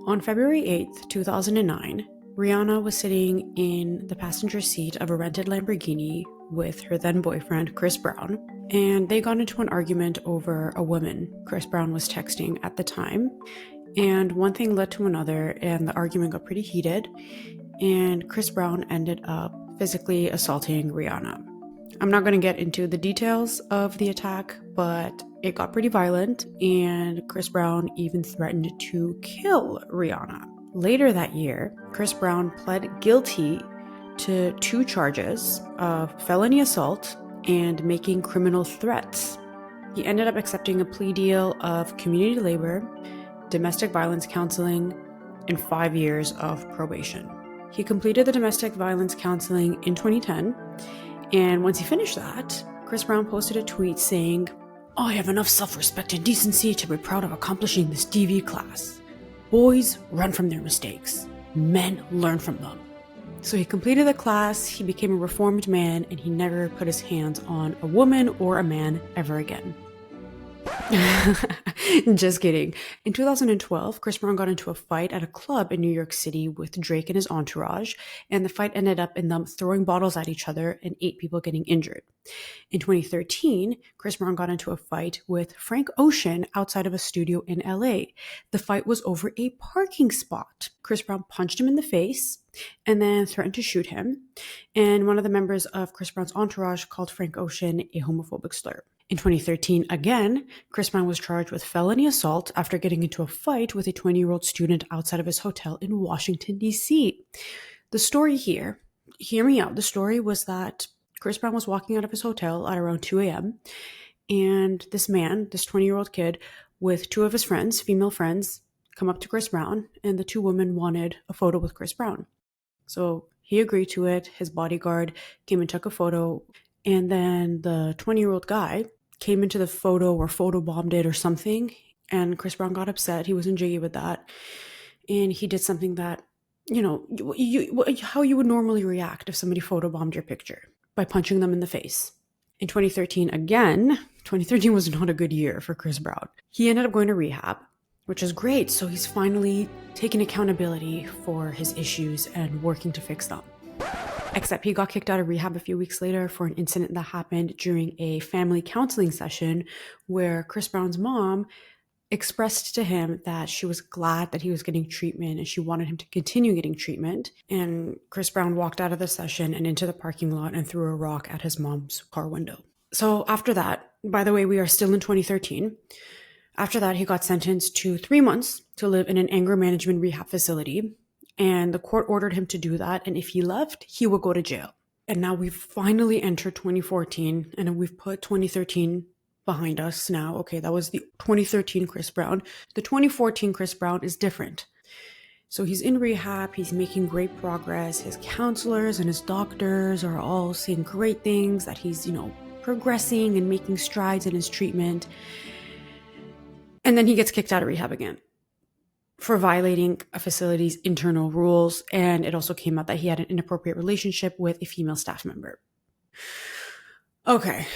On February 8th, 2009, Rihanna was sitting in the passenger seat of a rented Lamborghini with her then boyfriend, Chris Brown, and they got into an argument over a woman Chris Brown was texting at the time. And one thing led to another, and the argument got pretty heated, and Chris Brown ended up physically assaulting Rihanna. I'm not going to get into the details of the attack, but it got pretty violent, and Chris Brown even threatened to kill Rihanna. Later that year, Chris Brown pled guilty to 2 charges of felony assault and making criminal threats. He ended up accepting a plea deal of community labor, domestic violence counseling, and 5 years of probation. He completed the domestic violence counseling in 2010, and once he finished that, Chris Brown posted a tweet saying, "I have enough self-respect and decency to be proud of accomplishing this DV class. Boys run from their mistakes. Men learn from them." So he completed the class, he became a reformed man, and he never put his hands on a woman or a man ever again. Just kidding. In 2012, Chris Brown got into a fight at a club in New York City with Drake and his entourage, and the fight ended up in them throwing bottles at each other and 8 people getting injured. In 2013, Chris Brown got into a fight with Frank Ocean outside of a studio in LA. The fight was over a parking spot. Chris Brown punched him in the face and then threatened to shoot him, and one of the members of Chris Brown's entourage called Frank Ocean a homophobic slur. In 2013, again, Chris Brown was charged with felony assault after getting into a fight with a 20-year-old student outside of his hotel in Washington, D.C. The story here, hear me out, the story was that Chris Brown was walking out of his hotel at around 2 a.m., and this man, this 20-year-old kid, with 2 of his friends, female friends, come up to Chris Brown, and the 2 women wanted a photo with Chris Brown. So he agreed to it, his bodyguard came and took a photo, and then the 20-year-old guy came into the photo or photobombed it or something, and Chris Brown got upset. He wasn't jiggy with that, and he did something that, how you would normally react if somebody photobombed your picture, by punching them in the face. In 2013, again, 2013 was not a good year for Chris Brown. He ended up going to rehab, which is great, so he's finally taken accountability for his issues and working to fix them. Except he got kicked out of rehab a few weeks later for an incident that happened during a family counseling session where Chris Brown's mom expressed to him that she was glad that he was getting treatment and she wanted him to continue getting treatment. And Chris Brown walked out of the session and into the parking lot and threw a rock at his mom's car window. So after that, by the way, we are still in 2013. After that, he got sentenced to 3 months to live in an anger management rehab facility. And the court ordered him to do that. And if he left, he would go to jail. And now we've finally entered 2014 and we've put 2013 behind us now. Okay, that was the 2013 Chris Brown. The 2014 Chris Brown is different. So he's in rehab. He's making great progress. His counselors and his doctors are all saying great things, that he's, progressing and making strides in his treatment. And then he gets kicked out of rehab again for violating a facility's internal rules, and it also came out that he had an inappropriate relationship with a female staff member. Okay,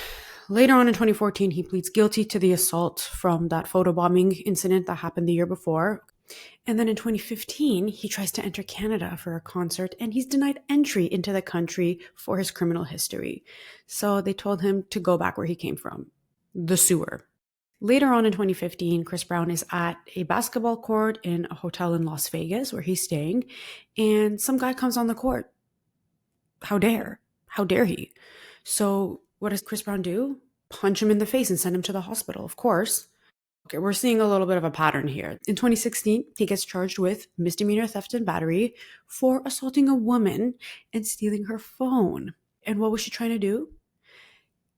later on in 2014, he pleads guilty to the assault from that photobombing incident that happened the year before. And then in 2015, he tries to enter Canada for a concert, and he's denied entry into the country for his criminal history. So they told him to go back where he came from, the sewer. Later on in 2015, Chris Brown is at a basketball court in a hotel in Las Vegas where he's staying, and some guy comes on the court. How dare? How dare he? So what does Chris Brown do? Punch him in the face and send him to the hospital, of course. Okay, we're seeing a little bit of a pattern here. In 2016, he gets charged with misdemeanor theft and battery for assaulting a woman and stealing her phone. And what was she trying to do?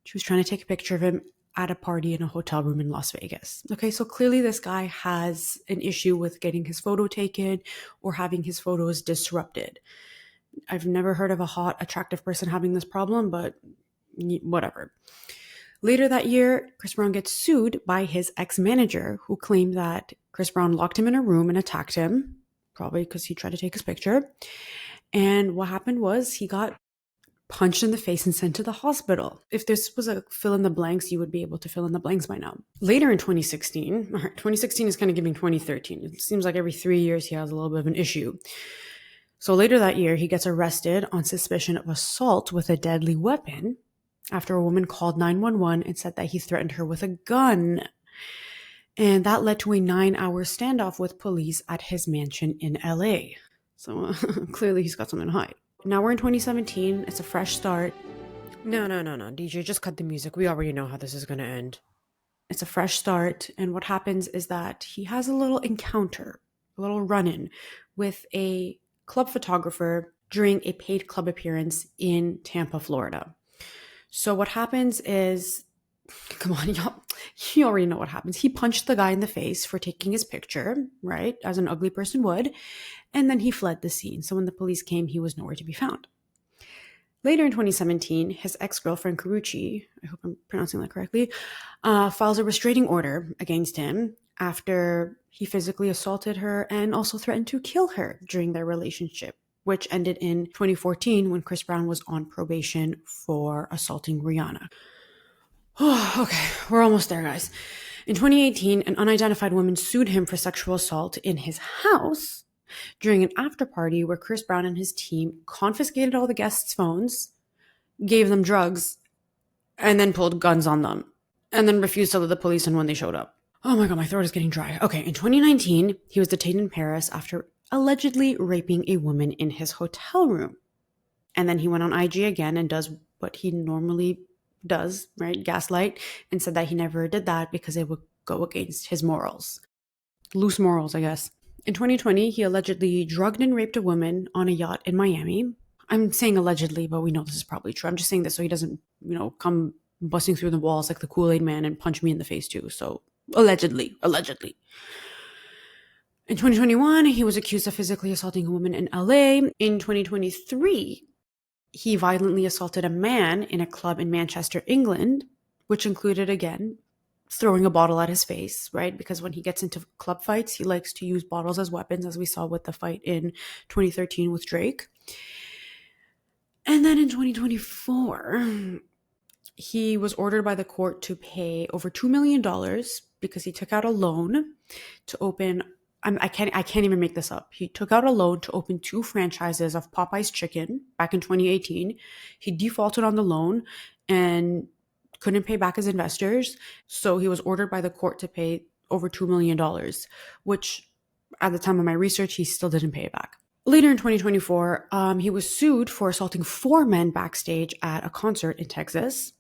She was trying to take a picture of him at a party in a hotel room in Las Vegas. Okay, so clearly this guy has an issue with getting his photo taken or having his photos disrupted. I've never heard of a hot, attractive person having this problem, but whatever. Later that year, Chris Brown gets sued by his ex-manager, who claimed that Chris Brown locked him in a room and attacked him, probably because he tried to take his picture. And what happened was he got punched in the face and sent to the hospital. If this was a fill in the blanks, you would be able to fill in the blanks by now. Later in 2016, 2016 is kind of giving 2013. It seems like every 3 years he has a little bit of an issue. So later that year, he gets arrested on suspicion of assault with a deadly weapon after a woman called 911 and said that he threatened her with a gun. And that led to a 9-hour standoff with police at his mansion in LA. So clearly he's got something to hide. Now we're in 2017. It's a fresh start. No, DJ, just cut the music. We already know how this is going to end. It's a fresh start. And what happens is that he has a little encounter, a little run-in with a club photographer during a paid club appearance in Tampa, Florida. So what happens is, come on, y'all, you already know what happens. He punched the guy in the face for taking his picture, right, as an ugly person would, and then he fled the scene. So when the police came, he was nowhere to be found. Later in 2017, his ex-girlfriend, Karuchi, I hope I'm pronouncing that correctly, files a restraining order against him after he physically assaulted her and also threatened to kill her during their relationship, which ended in 2014 when Chris Brown was on probation for assaulting Rihanna. Oh, okay, we're almost there, guys. In 2018, an unidentified woman sued him for sexual assault in his house during an after-party where Chris Brown and his team confiscated all the guests' phones, gave them drugs, and then pulled guns on them, and then refused to let the police in when they showed up. Oh my god, my throat is getting dry. Okay, in 2019, he was detained in Paris after allegedly raping a woman in his hotel room. And then he went on IG again and does what he normally does, right? Gaslight, and said that he never did that because it would go against his morals. Loose morals, I guess. In 2020, he allegedly drugged and raped a woman on a yacht in Miami. I'm saying allegedly, but we know this is probably true. I'm just saying this so he doesn't, come busting through the walls like the Kool-Aid man and punch me in the face too. So allegedly. In 2021, he was accused of physically assaulting a woman in LA. In 2023, he violently assaulted a man in a club in Manchester, England, which included, again, throwing a bottle at his face, right? Because when he gets into club fights, he likes to use bottles as weapons, as we saw with the fight in 2013 with Drake. And then in 2024, he was ordered by the court to pay over $2 million because he took out a loan to open... I can't even make this up. He took out a loan to open 2 franchises of Popeye's Chicken back in 2018. He defaulted on the loan and couldn't pay back his investors. So he was ordered by the court to pay over $2 million, which at the time of my research, he still didn't pay it back. Later in 2024, he was sued for assaulting 4 men backstage at a concert in Texas.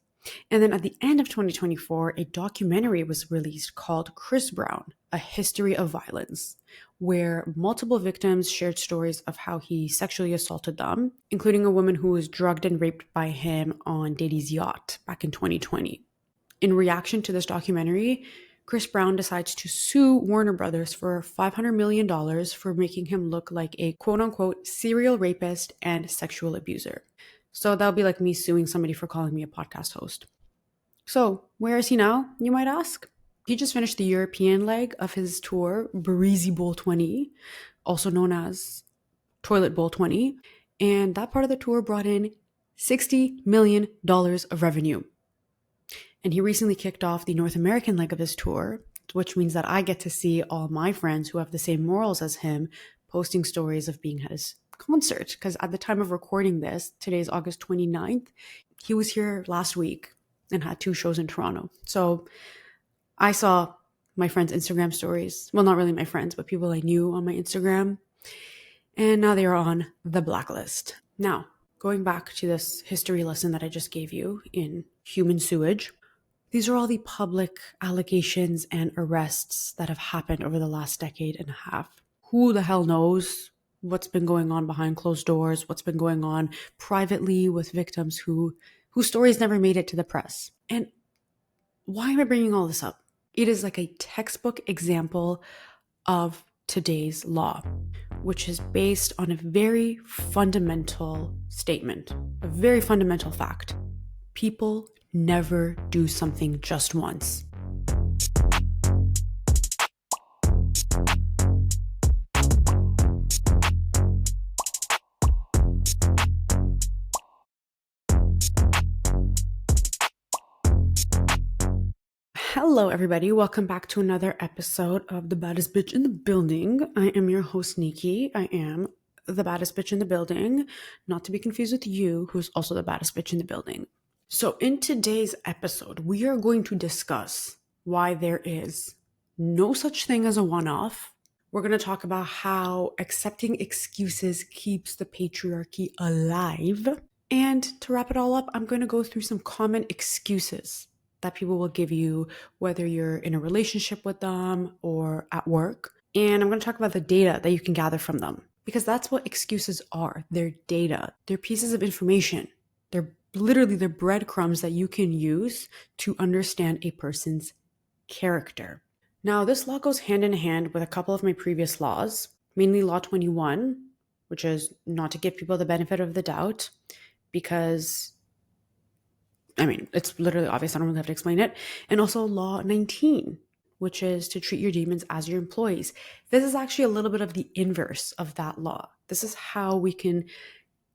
And then at the end of 2024, a documentary was released called Chris Brown, A History of Violence, where multiple victims shared stories of how he sexually assaulted them, including a woman who was drugged and raped by him on Diddy's yacht back in 2020. In reaction to this documentary, Chris Brown decides to sue Warner Brothers for $500 million for making him look like a quote-unquote serial rapist and sexual abuser. So that'll be like me suing somebody for calling me a podcast host. So where is he now, you might ask? He just finished the European leg of his tour, Breezy Bowl 20, also known as Toilet Bowl 20. And that part of the tour brought in $60 million of revenue. And he recently kicked off the North American leg of his tour, which means that I get to see all my friends who have the same morals as him posting stories of being at his concert. Because at the time of recording this, today's August 29th, he was here last week and had 2 shows in Toronto. So I saw my friends' Instagram stories. Well, not really my friends, but people I knew on my Instagram. And now they are on the blacklist. Now, going back to this history lesson that I just gave you in human sewage, these are all the public allegations and arrests that have happened over the last decade and a half. Who the hell knows what's been going on behind closed doors, what's been going on privately with victims whose stories never made it to the press. And why am I bringing all this up? It is like a textbook example of today's law, which is based on a very fundamental statement, a very fundamental fact. People never do something just once. Hello, everybody. Welcome back to another episode of The Baddest Bitch in the Building. I am your host, Nikki. I am the baddest bitch in the building, not to be confused with you, who's also the baddest bitch in the building. So, in today's episode, we are going to discuss why there is no such thing as a one off. We're going to talk about how accepting excuses keeps the patriarchy alive. And to wrap it all up, I'm going to go through some common excuses that people will give you, whether you're in a relationship with them or at work. And I'm going to talk about the data that you can gather from them, because that's what excuses are. They're data, they're pieces of information. They're literally the breadcrumbs that you can use to understand a person's character. Now, this law goes hand in hand with a couple of my previous laws, mainly Law 21, which is not to give people the benefit of the doubt, because it's literally obvious. I don't really have to explain it. And also Law 19, which is to treat your demons as your employees. This is actually a little bit of the inverse of that law. This is how we can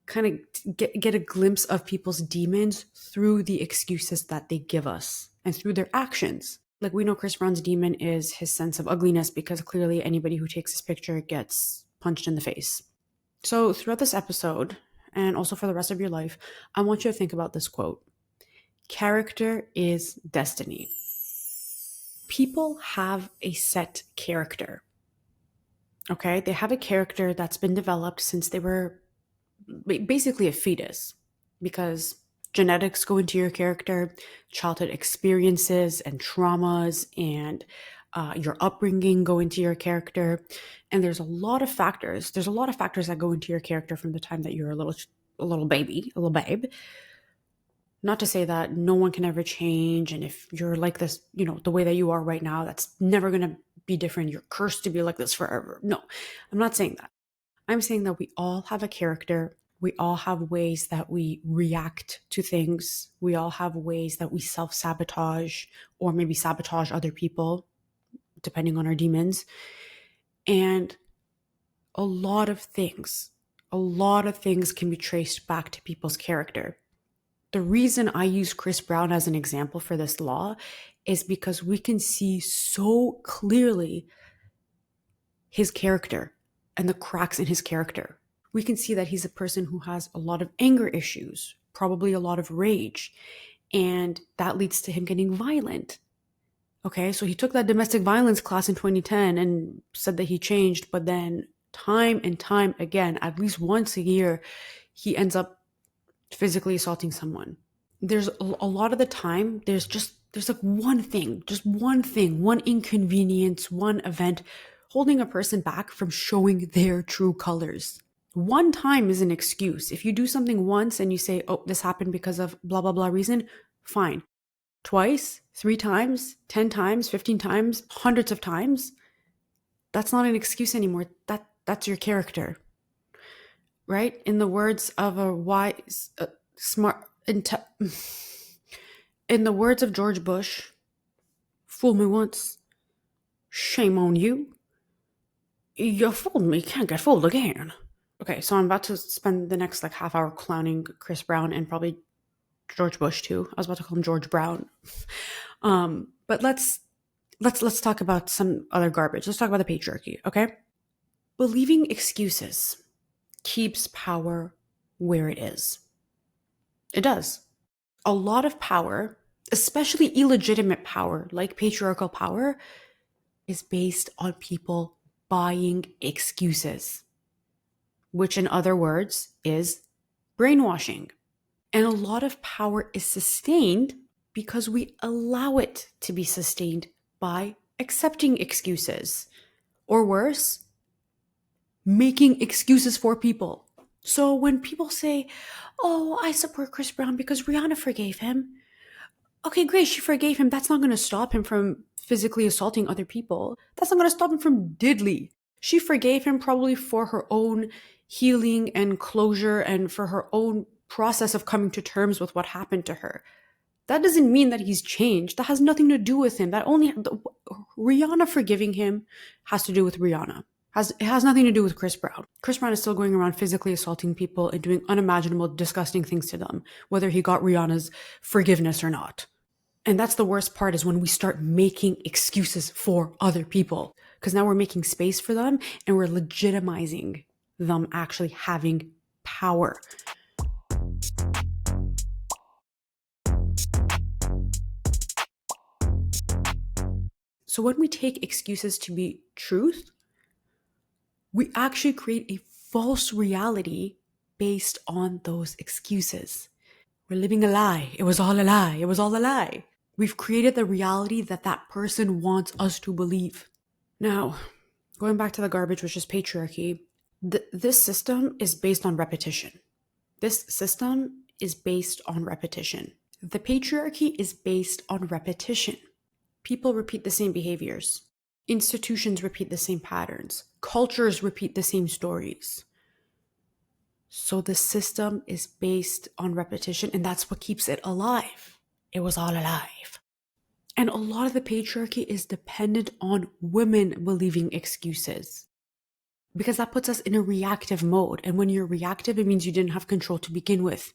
kind of get a glimpse of people's demons through the excuses that they give us and through their actions. Like, we know Chris Brown's demon is his sense of ugliness, because clearly anybody who takes his picture gets punched in the face. So throughout this episode, and also for the rest of your life, I want you to think about this quote. Character is destiny. People have a set character. Okay? They have a character that's been developed since they were basically a fetus, because genetics go into your character, childhood experiences and traumas and your upbringing go into your character. And there's a lot of factors. There's a lot of factors that go into your character from the time that you're a little babe. Not to say that no one can ever change, and if you're like this, the way that you are right now, that's never going to be different. You're cursed to be like this forever. No, I'm not saying that. I'm saying that we all have a character. We all have ways that we react to things. We all have ways that we self-sabotage or maybe sabotage other people, depending on our demons. And a lot of things can be traced back to people's character. The reason I use Chris Brown as an example for this law is because we can see so clearly his character and the cracks in his character. We can see that he's a person who has a lot of anger issues, probably a lot of rage, and that leads to him getting violent. Okay, so he took that domestic violence class in 2010 and said that he changed, but then time and time again, at least once a year, he ends up physically assaulting someone. There's a lot of the time, there's like one thing, one inconvenience, one event holding a person back from showing their true colors. One time is an excuse. If you do something once and you say, oh, this happened because of blah, blah, blah reason, fine. Twice, 3 times, 10 times, 15 times, hundreds of times, that's not an excuse anymore. That's your character. Right? In the words of a wise, in the words of George Bush, fool me once, shame on you. You fooled me, can't get fooled again. Okay, so I'm about to spend the next half hour clowning Chris Brown and probably George Bush too. I was about to call him George Brown. But let's talk about some other garbage. Let's talk about the patriarchy, okay? Believing excuses keeps power where it is. It does. A lot of power, especially illegitimate power, like patriarchal power, is based on people buying excuses, which in other words is brainwashing. And a lot of power is sustained because we allow it to be sustained by accepting excuses, or worse, making excuses for people. So when people say, oh, I support Chris Brown because Rihanna forgave him. Okay, great, she forgave him. That's not going to stop him from physically assaulting other people. That's not going to stop him from diddly. She forgave him probably for her own healing and closure and for her own process of coming to terms with what happened to her. That doesn't mean that he's changed. That has nothing to do with him. Rihanna forgiving him has to do with Rihanna. It has nothing to do with Chris Brown. Chris Brown is still going around physically assaulting people and doing unimaginable, disgusting things to them, whether he got Rihanna's forgiveness or not. And that's the worst part, is when we start making excuses for other people, because now we're making space for them and we're legitimizing them actually having power. So when we take excuses to be truth, we actually create a false reality based on those excuses. We're living a lie. It was all a lie. It was all a lie. We've created the reality that that person wants us to believe. Now, going back to the garbage, which is patriarchy, this system is based on repetition. This system is based on repetition. The patriarchy is based on repetition. People repeat the same behaviors. Institutions repeat the same patterns. Cultures repeat the same stories. So the system is based on repetition, and that's what keeps it alive. It was all alive. And a lot of the patriarchy is dependent on women believing excuses, because that puts us in a reactive mode. And when you're reactive, it means you didn't have control to begin with.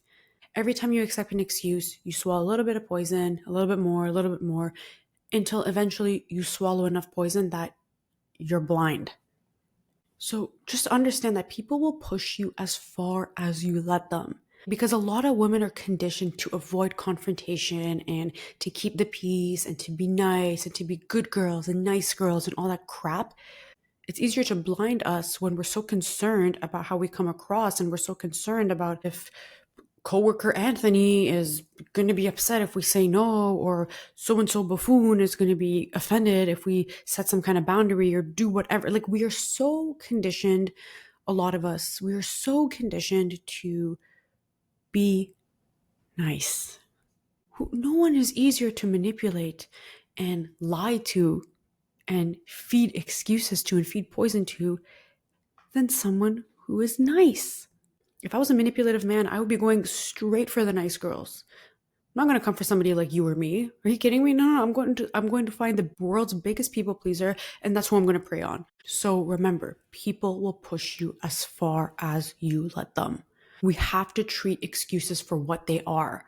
Every time you accept an excuse, you swallow a little bit of poison, a little bit more, until eventually you swallow enough poison that you're blind. So just understand that people will push you as far as you let them, because a lot of women are conditioned to avoid confrontation and to keep the peace and to be nice and to be good girls and nice girls and all that crap. It's easier to blind us when we're so concerned about how we come across, and we're so concerned about if coworker Anthony is going to be upset if we say no, or so-and-so buffoon is going to be offended if we set some kind of boundary or do whatever. Like, we are so conditioned, a lot of us, we are so conditioned to be nice. No one is easier to manipulate and lie to and feed excuses to and feed poison to than someone who is nice. If I was a manipulative man, I would be going straight for the nice girls. I'm not going to come for somebody like you or me. Are you kidding me? No, I'm going to find the world's biggest people pleaser, and that's who I'm going to prey on. So remember, people will push you as far as you let them. We have to treat excuses for what they are.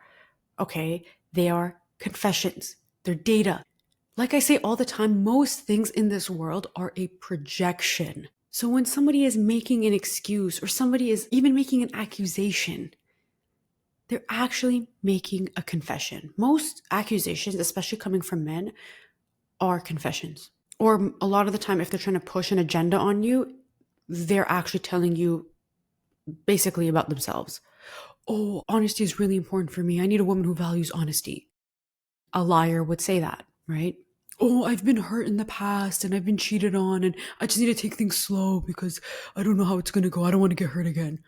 Okay? They are confessions. They're data. Like I say all the time, most things in this world are a projection. So when somebody is making an excuse, or somebody is even making an accusation, they're actually making a confession. Most accusations, especially coming from men, are confessions. Or a lot of the time, if they're trying to push an agenda on you, they're actually telling you basically about themselves. Oh, honesty is really important for me. I need a woman who values honesty. A liar would say that, right? Oh, I've been hurt in the past and I've been cheated on and I just need to take things slow because I don't know how it's going to go. I don't want to get hurt again.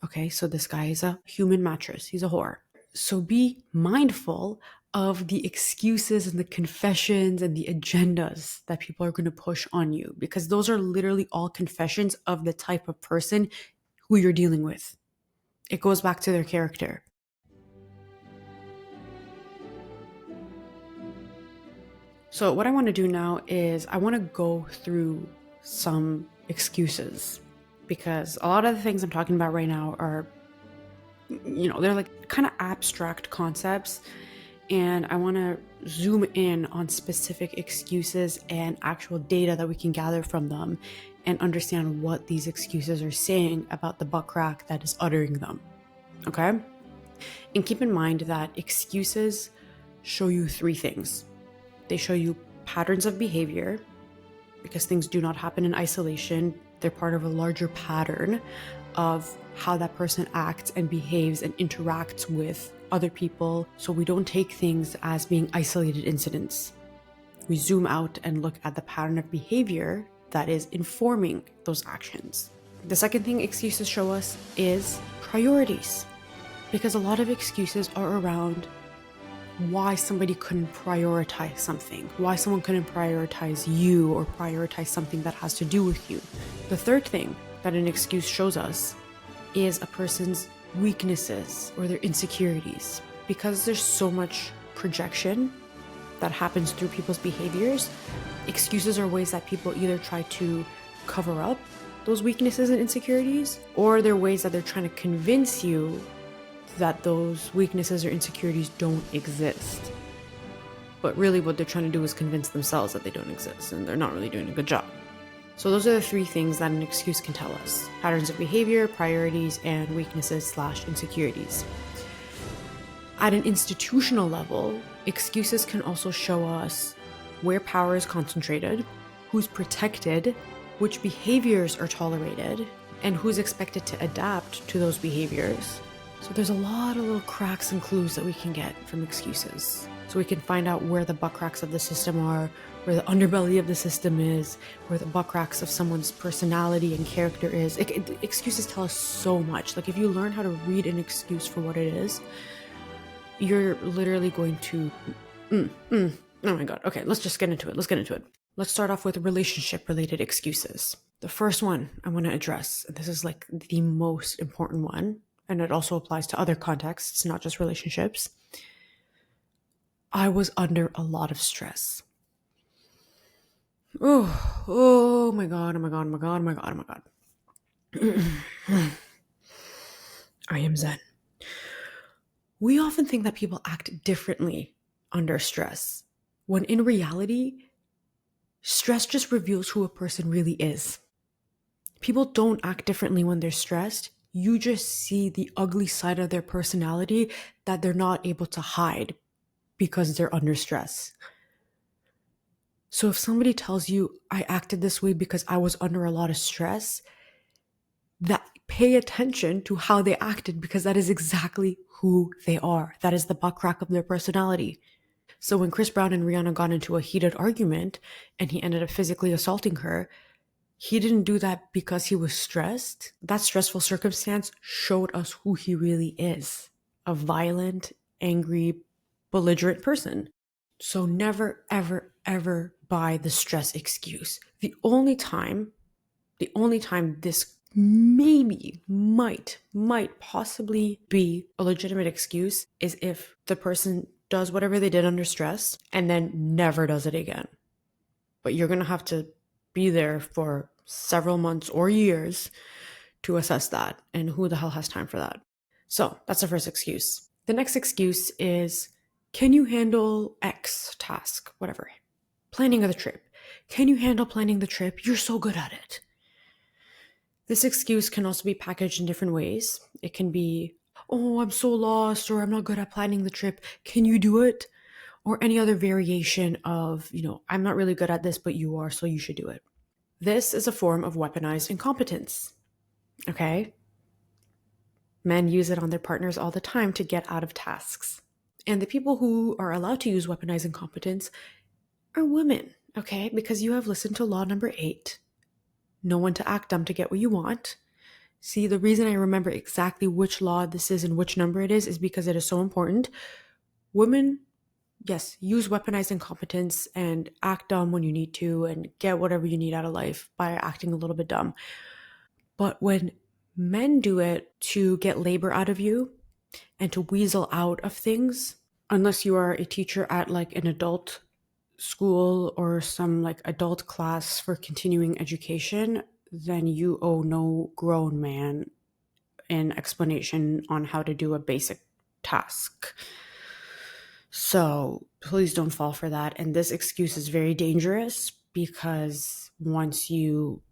Okay, so this guy is a human mattress. He's a whore. So be mindful of the excuses and the confessions and the agendas that people are going to push on you, because those are literally all confessions of the type of person who you're dealing with. It goes back to their character. So what I want to do now is I want to go through some excuses, because a lot of the things I'm talking about right now are, they're like kind of abstract concepts, and I want to zoom in on specific excuses and actual data that we can gather from them and understand what these excuses are saying about the butt crack that is uttering them. Okay? And keep in mind that excuses show you three things. They show you patterns of behavior, because things do not happen in isolation. They're part of a larger pattern of how that person acts and behaves and interacts with other people. So we don't take things as being isolated incidents. We zoom out and look at the pattern of behavior that is informing those actions. The second thing excuses show us is priorities, because a lot of excuses are around why somebody couldn't prioritize something, why someone couldn't prioritize you or prioritize something that has to do with you. The third thing that an excuse shows us is a person's weaknesses or their insecurities. Because there's so much projection that happens through people's behaviors, excuses are ways that people either try to cover up those weaknesses and insecurities, or they're ways that they're trying to convince you that those weaknesses or insecurities don't exist. but really what they're trying to do is convince themselves that they don't exist, and they're not really doing a good job. So those are the three things that an excuse can tell us: patterns of behavior, priorities, and weaknesses/insecurities. At an institutional level, excuses can also show us where power is concentrated, who's protected, which behaviors are tolerated, and who's expected to adapt to those behaviors. So there's a lot of little cracks and clues that we can get from excuses. So we can find out where the butt cracks of the system are, where the underbelly of the system is, where the butt cracks of someone's personality and character is. Excuses tell us so much. Like, if you learn how to read an excuse for what it is, you're literally going to, oh my God. Okay, let's just get into it. Let's start off with relationship-related excuses. The first one I want to address, and this is like the most important one, and it also applies to other contexts, not just relationships. I was under a lot of stress. Oh my God. I am Zen. We often think that people act differently under stress, when in reality, stress just reveals who a person really is. People don't act differently when they're stressed. You just see the ugly side of their personality that they're not able to hide because they're under stress. So if somebody tells you, I acted this way because I was under a lot of stress, that pay attention to how they acted, because that is exactly who they are. That is the butt crack of their personality. So when Chris Brown and Rihanna got into a heated argument and he ended up physically assaulting her, he didn't do that because he was stressed. That stressful circumstance showed us who he really is: a violent, angry, belligerent person. So never, ever, ever buy the stress excuse. The only time this maybe might possibly be a legitimate excuse is if the person does whatever they did under stress and then never does it again. But you're going to have to be there for several months or years to assess that, and who the hell has time for that? So that's the first excuse. The next excuse is, can you handle X task? Whatever. Planning of the trip. Can you handle planning the trip? You're so good at it. This excuse can also be packaged in different ways. It can be, oh, I'm so lost, or I'm not good at planning the trip. Can you do it? Or any other variation of, I'm not really good at this, but you are, so you should do it. This is a form of weaponized incompetence. Okay? Men use it on their partners all the time to get out of tasks. And the people who are allowed to use weaponized incompetence are women, okay? Because you have listened to law number 8. Know when to act dumb to get what you want. See, the reason I remember exactly which law this is and which number it is because it is so important. Women, yes, use weaponized incompetence and act dumb when you need to and get whatever you need out of life by acting a little bit dumb. But when men do it to get labor out of you and to weasel out of things, unless you are a teacher at like an adult school or some like adult class for continuing education, then you owe no grown man an explanation on how to do a basic task. So please don't fall for that. And this excuse is very dangerous, because once you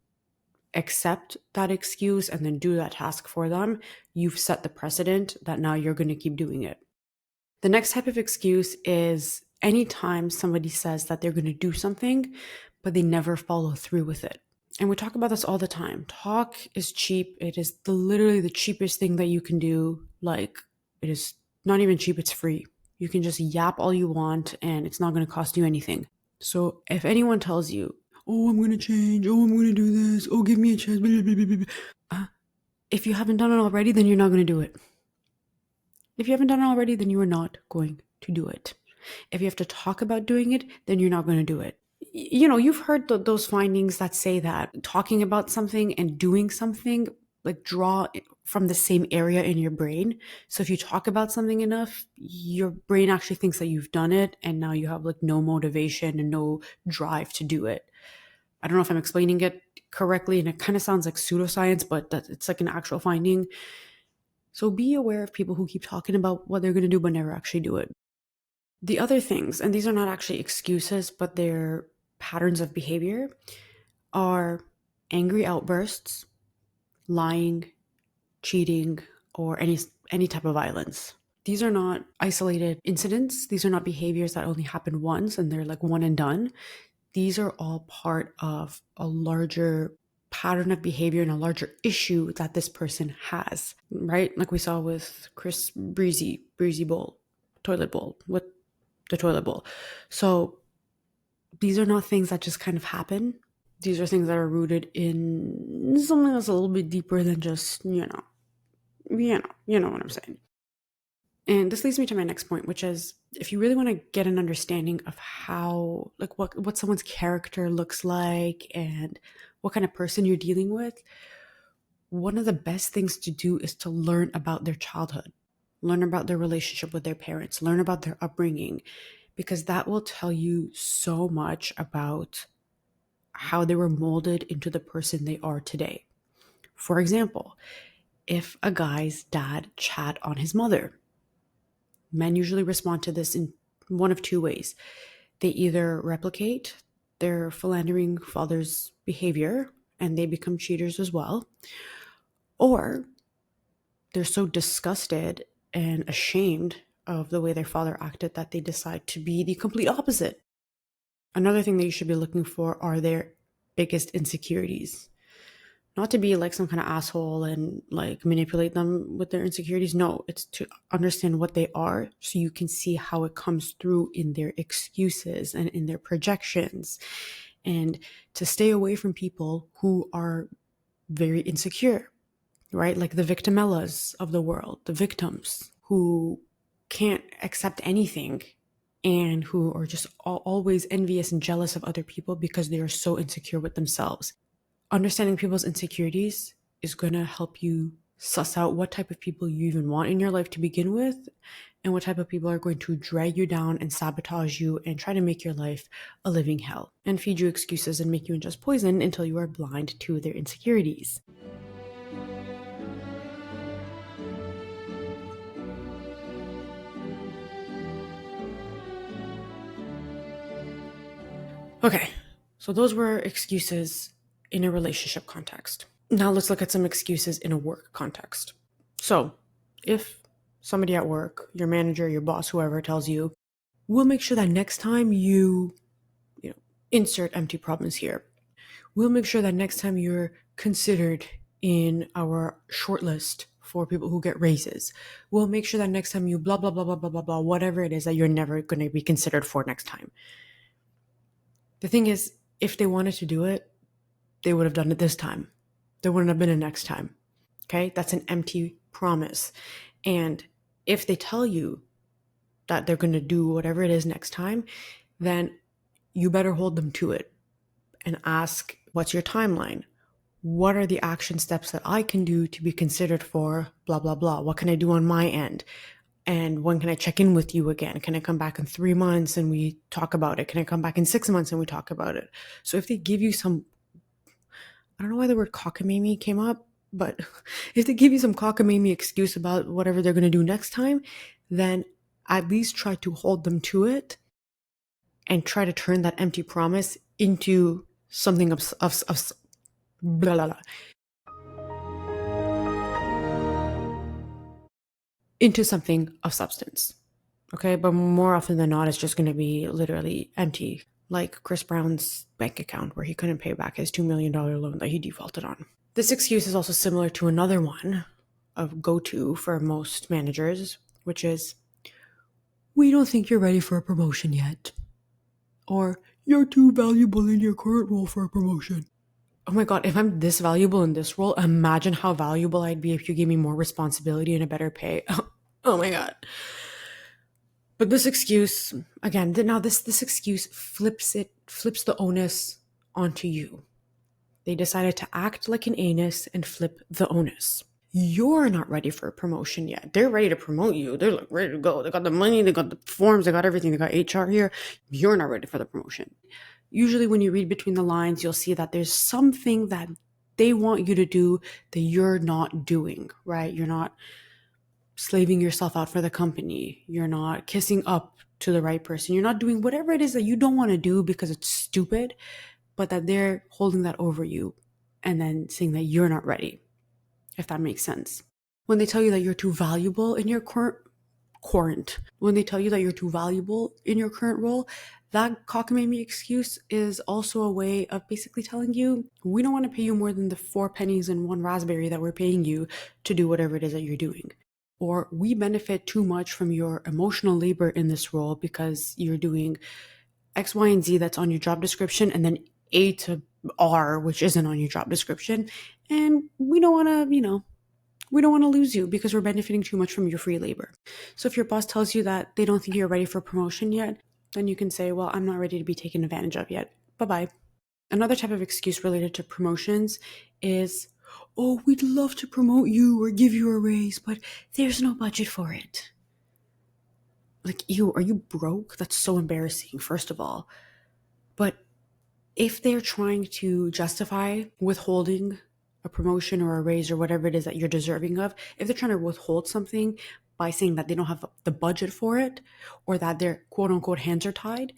accept that excuse and then do that task for them, you've set the precedent that now you're going to keep doing it. The next type of excuse is anytime somebody says that they're going to do something, but they never follow through with it. And we talk about this all the time. Talk is cheap. It is literally the cheapest thing that you can do. Like, it is not even cheap, it's free. You can just yap all you want and it's not going to cost you anything. So if anyone tells you, oh, I'm going to change, oh, I'm going to do this, oh, give me a chance, blah, blah, blah, blah. If you haven't done it already, then you're not going to do it. If you haven't done it already, then you are not going to do it. If you have to talk about doing it, then you're not going to do it. You've heard those findings that say that talking about something and doing something like draw from the same area in your brain. So if you talk about something enough, your brain actually thinks that you've done it, and now you have like no motivation and no drive to do it. I don't know if I'm explaining it correctly, and it kind of sounds like pseudoscience, but it's like an actual finding. So be aware of people who keep talking about what they're going to do but never actually do it. The other things, and these are not actually excuses, but they're patterns of behavior, are angry outbursts, lying, cheating, or any type of violence. These are not isolated incidents. These are not behaviors that only happen once and they're like one and done. These are all part of a larger pattern of behavior and a larger issue that this person has, right? Like we saw with Chris Breezy Bowl, toilet bowl, with the toilet bowl. So these are not things that just kind of happen. These are things that are rooted in something that's a little bit deeper than just, you know what I'm saying. And this leads me to my next point, which is if you really want to get an understanding of how, like what someone's character looks like and what kind of person you're dealing with, one of the best things to do is to learn about their childhood, learn about their relationship with their parents, learn about their upbringing, because that will tell you so much about how they were molded into the person they are today. For example, if a guy's dad chat on his mother, men usually respond to this in one of two ways. They either replicate their philandering father's behavior and they become cheaters as well, or they're so disgusted and ashamed of the way their father acted that they decide to be the complete opposite. Another thing that you should be looking for are their biggest insecurities. Not to be like some kind of asshole and like manipulate them with their insecurities. No, it's to understand what they are so you can see how it comes through in their excuses and in their projections. And to stay away from people who are very insecure, right? Like the victimellas of the world, the victims who can't accept anything and who are just always envious and jealous of other people because they are so insecure with themselves. Understanding people's insecurities is going to help you suss out what type of people you even want in your life to begin with and what type of people are going to drag you down and sabotage you and try to make your life a living hell and feed you excuses and make you ingest poison until you are blind to their insecurities. Okay, so those were excuses in a relationship context. Now let's look at some excuses in a work context. So if somebody at work, your manager, your boss, whoever tells you, we'll make sure that next time you insert empty problems here. We'll make sure that next time you're considered in our shortlist for people who get raises. We'll make sure that next time you blah, blah, blah, blah, blah, blah, blah, whatever it is that you're never going to be considered for next time. The thing is, if they wanted to do it, they would have done it this time. There wouldn't have been a next time. Okay? That's an empty promise. And if they tell you that they're going to do whatever it is next time, then you better hold them to it and ask, what's your timeline? What are the action steps that I can do to be considered for blah, blah, blah? What can I do on my end? And when can I check in with you again? Can I come back in 3 months and we talk about it? Can I come back in 6 months and we talk about it? So if they give you some, I don't know why the word cockamamie came up, but if they give you some cockamamie excuse about whatever they're going to do next time, then at least try to hold them to it and try to turn that empty promise into something of blah, blah, blah, into something of substance. Okay, but more often than not, it's just going to be literally empty, like Chris Brown's bank account where he couldn't pay back his $2 million loan that he defaulted on. This excuse is also similar to another one of go-to for most managers, which is, we don't think you're ready for a promotion yet. Or, you're too valuable in your current role for a promotion. Oh my God, if I'm this valuable in this role, imagine how valuable I'd be if you gave me more responsibility and a better pay. Oh my God. But this excuse, again, now this excuse flips the onus onto you. They decided to act like an anus and flip the onus. You're not ready for a promotion yet. They're ready to promote you. They're like ready to go. They got the money, they got the forms, they got everything. They got HR here. You're not ready for the promotion. Usually when you read between the lines, you'll see that there's something that they want you to do that you're not doing, right? You're not slaving yourself out for the company. You're not kissing up to the right person. You're not doing whatever it is that you don't want to do because it's stupid, but that they're holding that over you and then saying that you're not ready, if that makes sense. When they tell you that you're too valuable in your when they tell you that you're too valuable in your current role, that cockamamie excuse is also a way of basically telling you, we don't want to pay you more than the 4 pennies and 1 raspberry that we're paying you to do whatever it is that you're doing. Or we benefit too much from your emotional labor in this role because you're doing X, Y, and Z that's on your job description, and then A to R, which isn't on your job description. And we don't want to, we don't want to lose you because we're benefiting too much from your free labor. So if your boss tells you that they don't think you're ready for promotion yet, then you can say, well, I'm not ready to be taken advantage of yet. Bye-bye. Another type of excuse related to promotions is, oh, we'd love to promote you or give you a raise, but there's no budget for it. Like, ew, are you broke? That's so embarrassing, first of all. But if they're trying to justify withholding a promotion or a raise or whatever it is that you're deserving of, if they're trying to withhold something by saying that they don't have the budget for it or that their quote unquote hands are tied,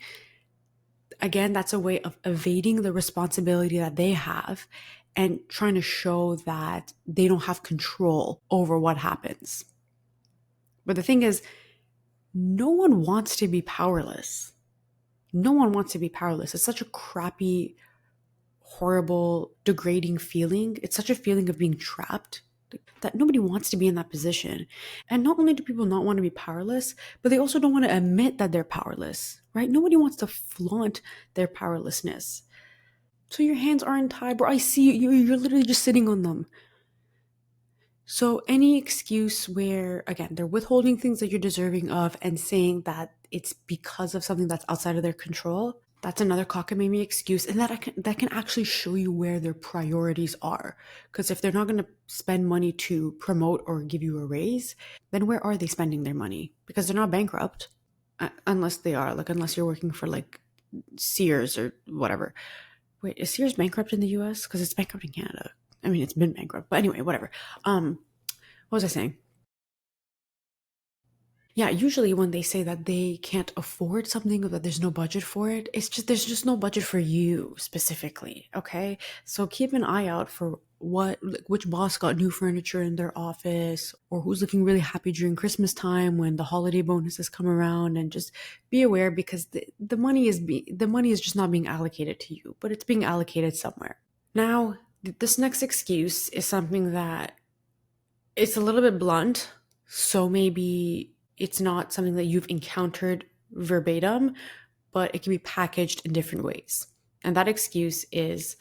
again, that's a way of evading the responsibility that they have and trying to show that they don't have control over what happens. But the thing is, no one wants to be powerless. No one wants to be powerless. It's such a crappy, horrible, degrading feeling. It's such a feeling of being trapped that nobody wants to be in that position. And not only do people not want to be powerless, but they also don't want to admit that they're powerless, right? Nobody wants to flaunt their powerlessness. So your hands aren't tied, bro. I see you. You're literally just sitting on them. So any excuse where, again, they're withholding things that you're deserving of and saying that it's because of something that's outside of their control, that's another cockamamie excuse. And that can actually show you where their priorities are. Because if they're not going to spend money to promote or give you a raise, then where are they spending their money? Because they're not bankrupt. Unless they are, like, unless you're working for like Sears or whatever. Wait, is Sears bankrupt in the US? Because it's bankrupt in Canada. I mean, it's been bankrupt, but anyway, whatever. What was I saying? Yeah, usually when they say that they can't afford something or that there's no budget for it, it's just there's just no budget for you specifically, okay? So keep an eye out for which boss got new furniture in their office or who's looking really happy during Christmas time when the holiday bonuses come around, and just be aware because the money is just not being allocated to you, but it's being allocated somewhere. Now, this next excuse is something that it's a little bit blunt, so maybe it's not something that you've encountered verbatim, but it can be packaged in different ways. And that excuse is,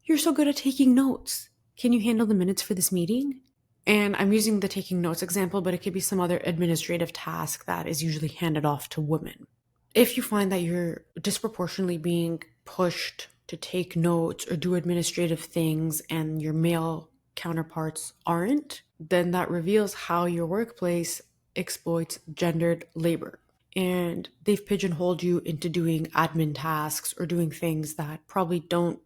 you're so good at taking notes. Can you handle the minutes for this meeting? And I'm using the taking notes example, but it could be some other administrative task that is usually handed off to women. If you find that you're disproportionately being pushed to take notes or do administrative things and your male counterparts aren't, then that reveals how your workplace exploits gendered labor. And they've pigeonholed you into doing admin tasks or doing things that probably don't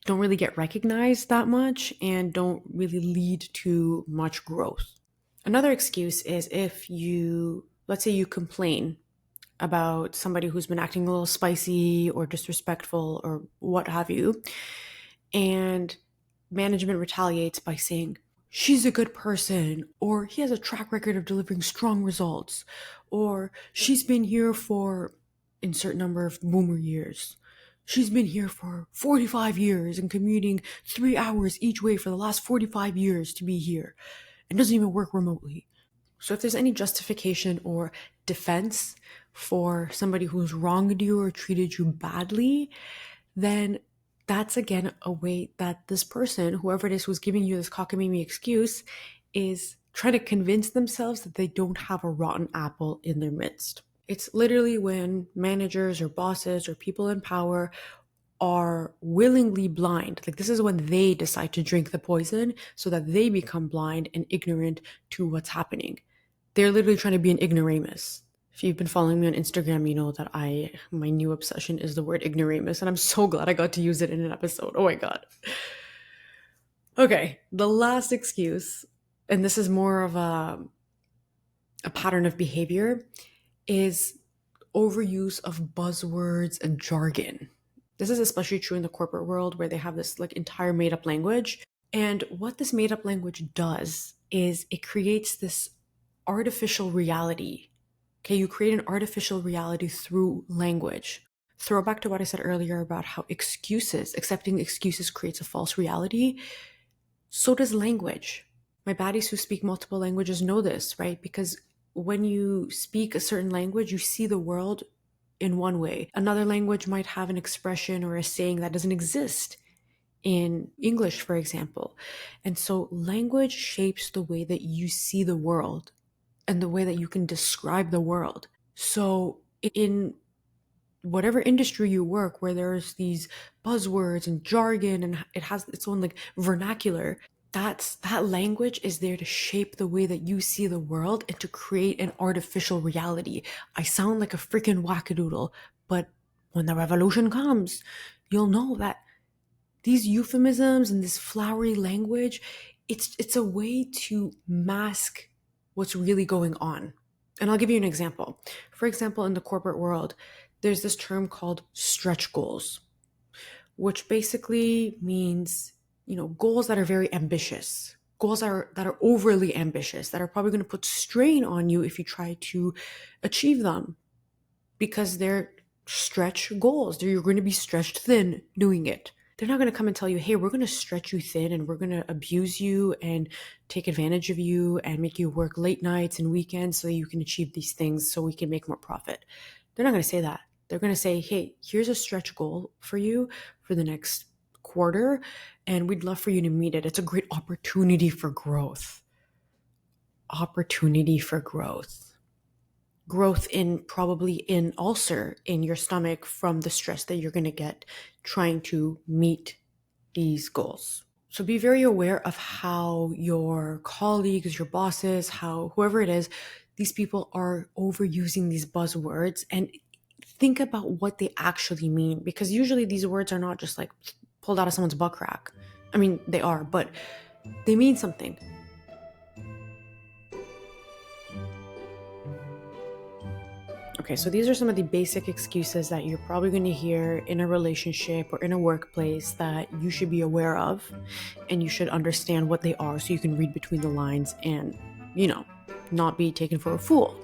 really get recognized that much and don't really lead to much growth. Another excuse is if let's say you complain about somebody who's been acting a little spicy or disrespectful or what have you, and management retaliates by saying, she's a good person, or he has a track record of delivering strong results, or she's been here for insert number of boomer years. She's been here for 45 years and commuting 3 hours each way for the last 45 years to be here and doesn't even work remotely. So if there's any justification or defense for somebody who's wronged you or treated you badly, then that's again a way that this person, whoever it is who's giving you this cockamamie excuse, is trying to convince themselves that they don't have a rotten apple in their midst. It's literally when managers or bosses or people in power are willingly blind. Like, this is when they decide to drink the poison so that they become blind and ignorant to what's happening. They're literally trying to be an ignoramus. If you've been following me on Instagram, you know that my new obsession is the word ignoramus, and I'm so glad I got to use it in an episode. Oh my god. Okay, the last excuse, and this is more of a pattern of behavior, is overuse of buzzwords and jargon. This is especially true in the corporate world where they have this like entire made up language. And what this made up language does is it creates this artificial reality. Okay, you create an artificial reality through language. Throwback to what I said earlier about how accepting excuses creates a false reality. So does language. My baddies who speak multiple languages know this, right? Because when you speak a certain language, you see the world in one way. Another language might have an expression or a saying that doesn't exist in English, for example. And so language shapes the way that you see the world and the way that you can describe the world. So in whatever industry you work where there's these buzzwords and jargon and it has its own like vernacular, that language is there to shape the way that you see the world and to create an artificial reality. I sound like a freaking wackadoodle, but when the revolution comes, you'll know that these euphemisms and this flowery language, it's a way to mask what's really going on. And I'll give you an example. For example, in the corporate world, there's this term called stretch goals, which basically means, goals that are very ambitious, goals that are overly ambitious, that are probably going to put strain on you if you try to achieve them because they're stretch goals. You're going to be stretched thin doing it. They're not going to come and tell you, hey, we're going to stretch you thin and we're going to abuse you and take advantage of you and make you work late nights and weekends so you can achieve these things so we can make more profit. They're not going to say that. They're going to say, hey, here's a stretch goal for you for the next quarter, and we'd love for you to meet it. It's a great opportunity for growth. Opportunity for growth. Growth in probably an ulcer in your stomach from the stress that you're going to get trying to meet these goals. So be very aware of how your colleagues, your bosses, how whoever it is, these people are overusing these buzzwords, and think about what they actually mean, because usually these words are not just like pulled out of someone's butt crack. I mean, they are, but they mean something. Okay, so these are some of the basic excuses that you're probably going to hear in a relationship or in a workplace that you should be aware of, and you should understand what they are so you can read between the lines and, not be taken for a fool.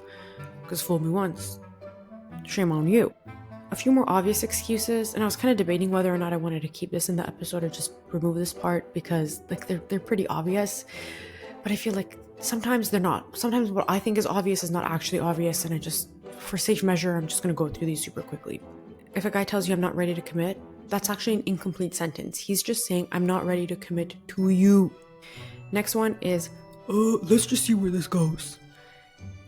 Because fool me once, shame on you. A few more obvious excuses, and I was kind of debating whether or not I wanted to keep this in the episode or just remove this part because they're pretty obvious, but I feel like sometimes they're not. Sometimes what I think is obvious is not actually obvious, and for safe measure, I'm just going to go through these super quickly. If a guy tells you I'm not ready to commit, that's actually an incomplete sentence. He's just saying I'm not ready to commit to you. Next one is, let's just see where this goes.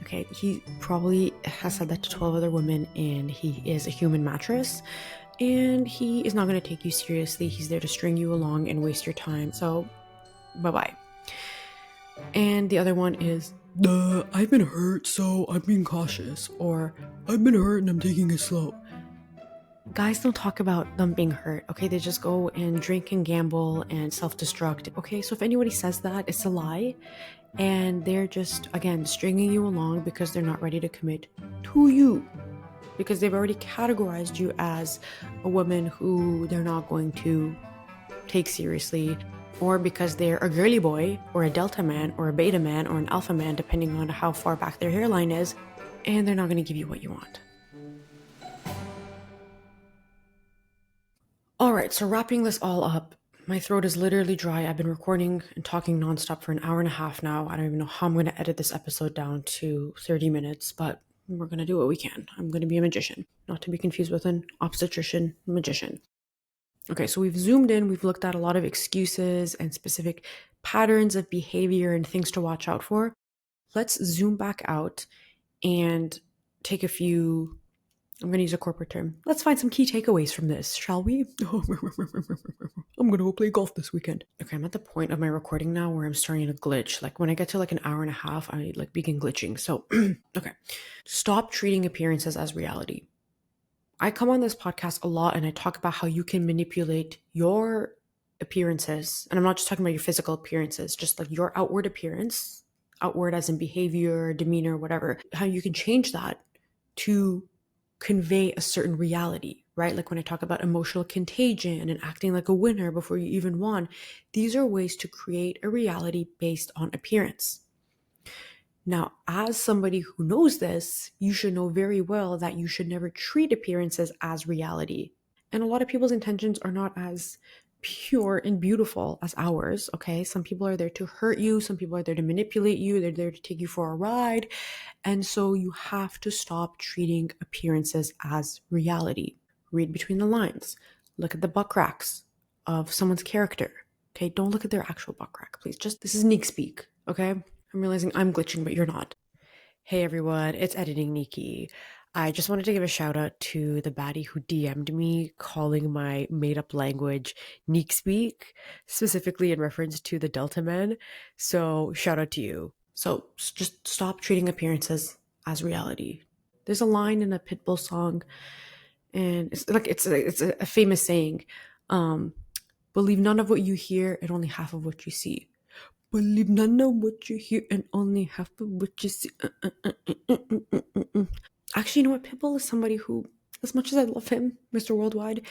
Okay, he probably has said that to 12 other women, and he is a human mattress, and he is not going to take you seriously. He's there to string you along and waste your time. So, bye-bye. And the other one is, I've been hurt, so I'm being cautious. Or, I've been hurt and I'm taking it slow. Guys don't talk about them being hurt, okay? They just go and drink and gamble and self-destruct. Okay, so if anybody says that, it's a lie. And they're just, again, stringing you along because they're not ready to commit to you. Because they've already categorized you as a woman who they're not going to take seriously, or because they're a girly boy, or a delta man, or a beta man, or an alpha man, depending on how far back their hairline is, and they're not going to give you what you want. Alright, so wrapping this all up, my throat is literally dry. I've been recording and talking nonstop for an hour and a half now. I don't even know how I'm going to edit this episode down to 30 minutes, but we're going to do what we can. I'm going to be a magician, not to be confused with an obstetrician magician. Okay, so we've zoomed in, we've looked at a lot of excuses and specific patterns of behavior and things to watch out for. Let's zoom back out and take a few, I'm going to use a corporate term. Let's find some key takeaways from this, shall we? I'm going to go play golf this weekend. Okay, I'm at the point of my recording now where I'm starting to glitch. Like when I get to like an hour and a half, I begin glitching. So, okay. Stop treating appearances as reality. I come on this podcast a lot and I talk about how you can manipulate your appearances. And I'm not just talking about your physical appearances, just like your outward appearance, outward as in behavior, demeanor, whatever, how you can change that to convey a certain reality, right? Like when I talk about emotional contagion and acting like a winner before you even won, these are ways to create a reality based on appearance. Now, as somebody who knows this, you should know very well that you should never treat appearances as reality. And a lot of people's intentions are not as pure and beautiful as ours, okay? Some people are there to hurt you, some people are there to manipulate you, they're there to take you for a ride. And so you have to stop treating appearances as reality. Read between the lines. Look at the butt cracks of someone's character. Okay, don't look at their actual butt crack, please. Just this is Neek speak, okay? I'm realizing I'm glitching, but you're not. Hey everyone, it's Editing Nikki. I just wanted to give a shout out to the baddie who DM'd me calling my made up language Neek speak, specifically in reference to the Delta men. So shout out to you. So just stop treating appearances as reality. There's a line in a Pitbull song, and it's a famous saying. Believe none of what you hear and only half of what you see. Believe none of what you hear and only half of what you see. Actually, you know what? Pitbull is somebody who, as much as I love him, Mr. Worldwide,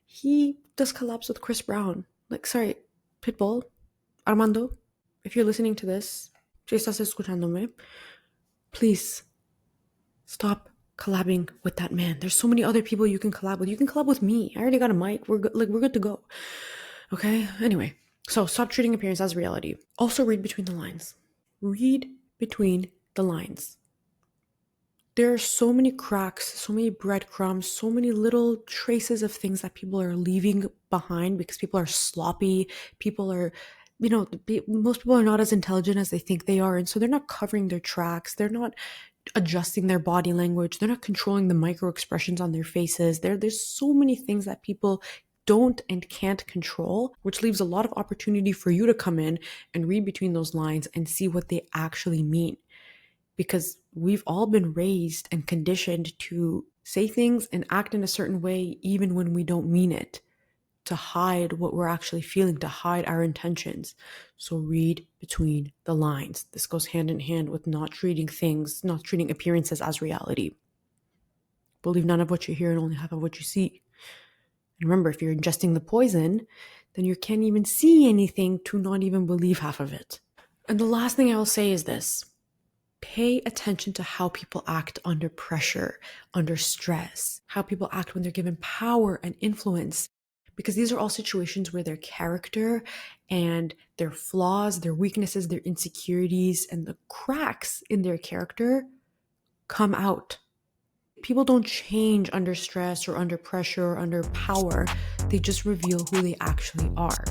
he does collabs with Chris Brown. Like, sorry, Pitbull, Armando, if you're listening to this, si estás escuchándome, please stop collabing with that man. There's so many other people you can collab with. You can collab with me. I already got a mic. We're good to go. Okay? Anyway, so stop treating appearance as reality. Also read between the lines. Read between the lines. There are so many cracks, so many breadcrumbs, so many little traces of things that people are leaving behind because people are sloppy. People are, most people are not as intelligent as they think they are. And so they're not covering their tracks. They're not adjusting their body language. They're not controlling the micro expressions on their faces. There's so many things that people don't and can't control, which leaves a lot of opportunity for you to come in and read between those lines and see what they actually mean. Because we've all been raised and conditioned to say things and act in a certain way even when we don't mean it, to hide what we're actually feeling, to hide our intentions. So read between the lines. This goes hand in hand with not treating appearances as reality. Believe none of what you hear and only half of what you see. And remember, if you're ingesting the poison, then you can't even see anything to not even believe half of it. And the last thing I will say is this. Pay attention to how people act under pressure, under stress, how people act when they're given power and influence, because these are all situations where their character and their flaws, their weaknesses, their insecurities, and the cracks in their character come out. People don't change under stress or under pressure or under power. They just reveal who they actually are.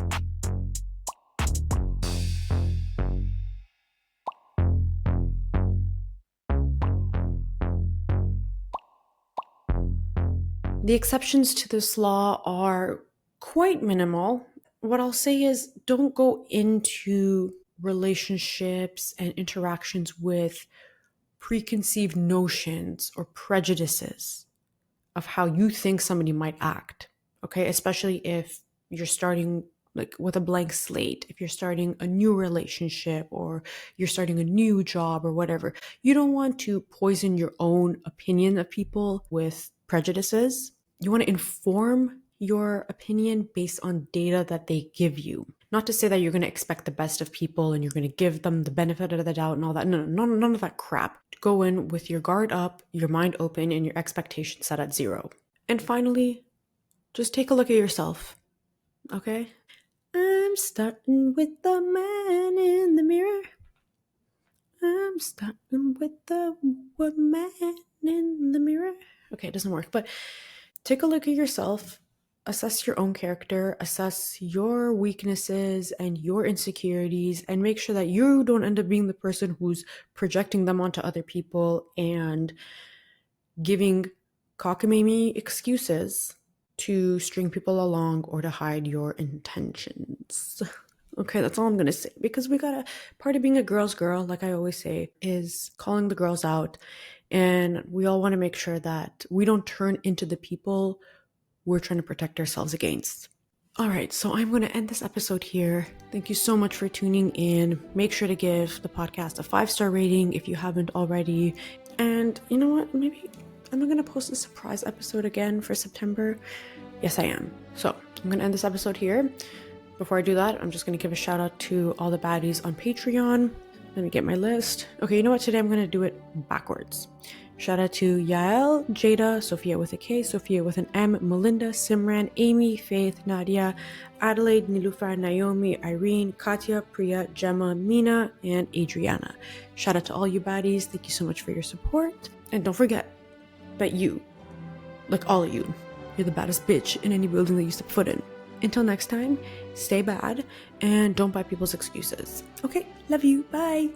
The exceptions to this law are quite minimal. What I'll say is don't go into relationships and interactions with preconceived notions or prejudices of how you think somebody might act, okay? Especially if you're starting like with a blank slate, if you're starting a new relationship or you're starting a new job or whatever. You don't want to poison your own opinion of people with prejudices. You want to inform your opinion based on data that they give you. Not to say that you're going to expect the best of people and you're going to give them the benefit of the doubt and all that. No, none of that crap. Go in with your guard up, your mind open, and your expectations set at 0. And finally, just take a look at yourself, okay? I'm starting with the man in the mirror. I'm starting with the woman in the mirror. Okay, it doesn't work, but take a look at yourself, assess your own character, assess your weaknesses and your insecurities, and make sure that you don't end up being the person who's projecting them onto other people and giving cockamamie excuses to string people along or to hide your intentions. Okay, that's all I'm going to say, because part of being a girl's girl, like I always say, is calling the girls out. And we all want to make sure that we don't turn into the people we're trying to protect ourselves against. All right, so I'm going to end this episode here. Thank you so much for tuning in. Make sure to give the podcast a 5-star rating if you haven't already. And you know what? Maybe am I going to post a surprise episode again for September? Yes, I am. So I'm going to end this episode here. Before I do that, I'm just going to give a shout out to all the baddies on Patreon. Let me get my list. Okay, you know what? Today I'm going to do it backwards. Shout out to Yael, Jada, Sophia with a K, Sophia with an M, Melinda, Simran, Amy, Faith, Nadia, Adelaide, Nilufar, Naomi, Irene, Katya, Priya, Gemma, Mina, and Adriana. Shout out to all you baddies. Thank you so much for your support. And don't forget that you, like all of you, you're the baddest bitch in any building that you step foot in. Until next time, stay bad and don't buy people's excuses. Okay, love you. Bye.